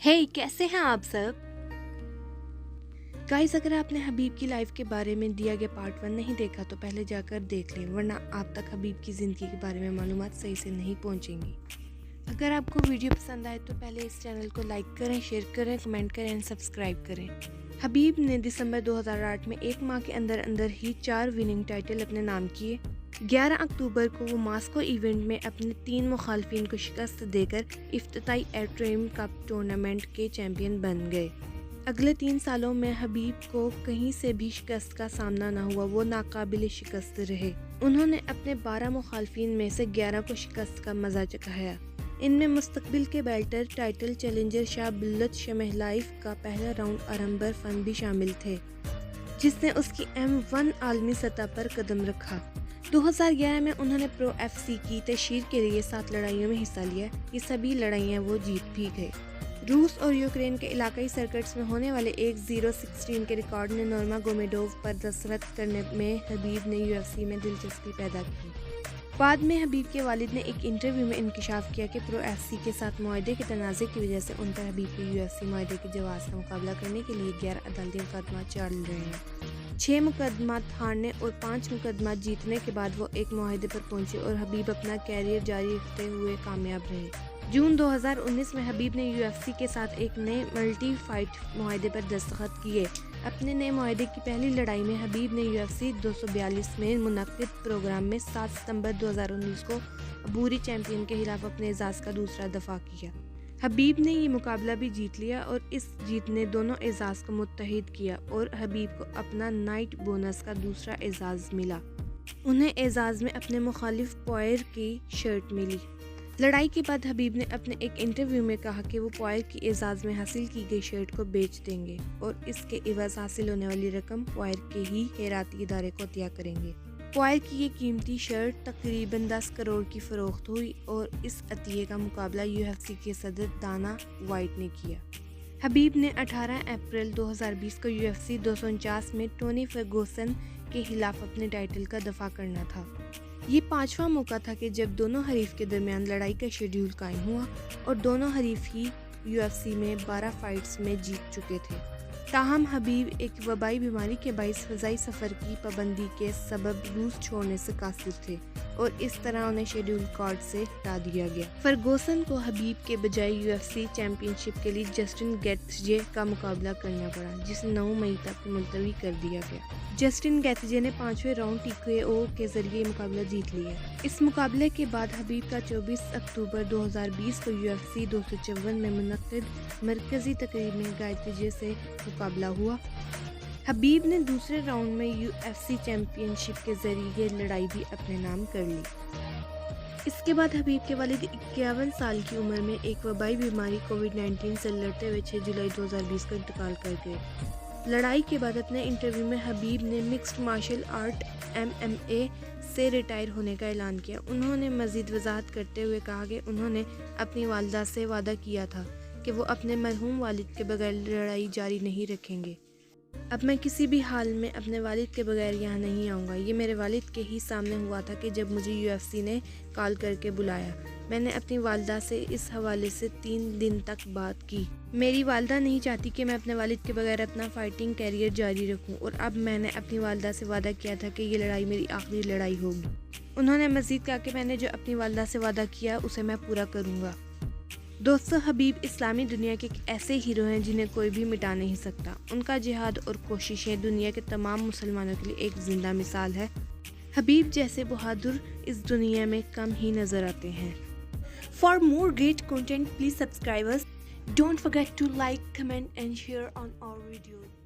हे कैसे हैं आप सब गाइस। अगर आपने हबीब की लाइफ के बारे में दिया गया पार्ट 1 नहीं देखा तो पहले जाकर देख लें, वरना आप तक हबीब की ज़िंदगी के बारे में मालूमात सही से नहीं पहुंचेंगी। अगर आपको वीडियो पसंद आए तो पहले इस चैनल को लाइक करें, शेयर करें, कमेंट करें एंड सब्सक्राइब करें। हबीब ने दिसंबर 2008 में एक माह के अंदर अंदर ही 4 विनिंग टाइटल अपने नाम किए। 11 अक्टूबर को वो मास्को इवेंट में अपने 3 मुखालफिन को शिकस्त देकर इफ्तिताई एयरट्रेम कप टूर्नामेंट के चैंपियन बन गए। अगले 3 सालों में हबीब को कहीं से भी शिकस्त का सामना न हुआ, वो नाकाबिल शिकस्त रहे। उन्होंने अपने 12 मुखालफिन में से 11 को शिकस्त का मजा चखाया। इनमें मुस्तकबिल के बेल्टर टाइटल चैलेंजर शाह बुल्लत शमहलाइफ का पहला राउंड आरंबर फन भी शामिल थे, जिसने उसकी M1 आलमी सतह पर कदम रखा। 2011 में उन्होंने प्रो FC की तशहीर के लिए 7 लड़ाइयों में हिस्सा लिया। ये सभी लड़ाइयाँ वो जीत भी गए। रूस और यूक्रेन के इलाकाई सर्किट्स में होने वाले 1-0-16 के रिकॉर्ड ने नोर्मा गोमेडोव पर दस्तखत करने में हबीब ने UFC में दिलचस्पी पैदा की। बाद में हबीब के वालिद ने एक इंटरव्यू में इंकशाफ किया कि प्रो FC के साथ मुआहदे के तनाज़े की वजह से उन पर हबीब के UFC मुआहदे के जवाज़ का मुकाबला करने के लिए 11 अदालती मुकदमा चल रहे हैं। 6 मुकदमात हारने और 5 मुकदमात जीतने के बाद वो एक मुआहदे पर पहुंचे और हबीब अपना कैरियर जारी रखते हुए कामयाब रहे। जून 2019 में हबीब ने UFC के साथ एक नए मल्टी फाइट मुआहदे पर दस्तखत किए। अपने नए मुआहदे की पहली लड़ाई में हबीब ने UFC 242 में मुनक्किद प्रोग्राम में 7 सितंबर 2019 को अबूरी चैंपियन के खिलाफ अपने एजाज़ का दूसरा दफा किया। हबीब ने ये मुकाबला भी जीत लिया और इस जीत ने दोनों एजाज़ को मुत्तहिद किया और हबीब को अपना नाइट बोनस का दूसरा एजाज़ मिला। उन्हें एजाज़ में अपने मुखालिफ पॉयर की शर्ट मिली। लड़ाई के बाद हबीब ने अपने एक इंटरव्यू में कहा कि वो पॉयर की एजाज़ में हासिल की गई शर्ट को बेच देंगे और इसके इवज़ हासिल होने वाली रकम पॉयर के ही खैराती इदारे को अतिया करेंगे। पॉयर की ये कीमती शर्ट तकरीबन 10 करोड़ की फ़रोख्त हुई और इस अतिये का मुकाबला UFC के सदर दाना वाइट ने किया। हबीब ने 18 अप्रैल 2020 को UFC 249 में टोनी फर्गूसन के खिलाफ अपने टाइटल का दफा करना था। ये 5वां मौका था कि जब दोनों हरीफ के दरमियान लड़ाई का शेड्यूल कायम हुआ और दोनों हरीफ ही UFC में 12 फाइट्स में जीत चुके थे। ताहम हबीब एक वबाई बीमारी के बाइस फ़ज़ाई सफ़र की पाबंदी के सबब रूस छोड़ने से कासिर थे और इस तरह उन्हें शेड्यूल कार्ड से हटा दिया गया। फर्गूसन को हबीब के बजाय UFC चैंपियनशिप के लिए जस्टिन गैथजे का मुकाबला करना पड़ा, जिसे 9 मई तक मुलतवी कर दिया गया। जस्टिन गैथजे ने 5वें राउंड TKO के जरिए मुकाबला जीत लिया। इस मुकाबले के बाद हबीब का 24 अक्टूबर 2020 को UFC 254 में मुनक्किद मरकज़ी तकरीब में गैथजे से मुकाबला हुआ। हबीब ने दूसरे राउंड में UFC चैंपियनशिप के जरिए लड़ाई भी अपने नाम कर ली। इसके बाद हबीब के वालिद 51 साल की उम्र में एक वबाई बीमारी कोविड-19 से लड़ते हुए 6 जुलाई 2020 को इंतकाल कर गए। लड़ाई के बाद अपने इंटरव्यू में हबीब ने मिक्स्ड मार्शल आर्ट MMA से रिटायर होने का ऐलान किया। उन्होंने मज़ीद वजाहत करते हुए कहा कि उन्होंने अपनी वालिदा से वादा किया था कि वो अपने मरहूम वालिद के बगैर लड़ाई जारी नहीं रखेंगे। अब मैं किसी भी हाल में अपने वालिद के बगैर यहाँ नहीं आऊँगा। ये मेरे वालिद के ही सामने हुआ था कि जब मुझे UFC ने कॉल करके बुलाया। मैंने अपनी वालिदा से इस हवाले से 3 दिन तक बात की। मेरी वालिदा नहीं चाहती कि मैं अपने वालिद के बगैर अपना फाइटिंग कैरियर जारी रखूं और अब मैंने अपनी वालिदा से वादा किया था कि ये लड़ाई मेरी आखिरी लड़ाई होगी। उन्होंने मज़ीद कहा कि मैंने जो अपनी वालिदा से वादा किया उसे मैं पूरा करूँगा। दोस्तों, हबीब इस्लामी दुनिया के एक ऐसे हीरो हैं जिन्हें कोई भी मिटा नहीं सकता। उनका जिहाद और कोशिशें दुनिया के तमाम मुसलमानों के लिए एक जिंदा मिसाल है। हबीब जैसे बहादुर इस दुनिया में कम ही नजर आते हैं। For more great content, please subscribe us. Don't forget to like, comment and share on our videos.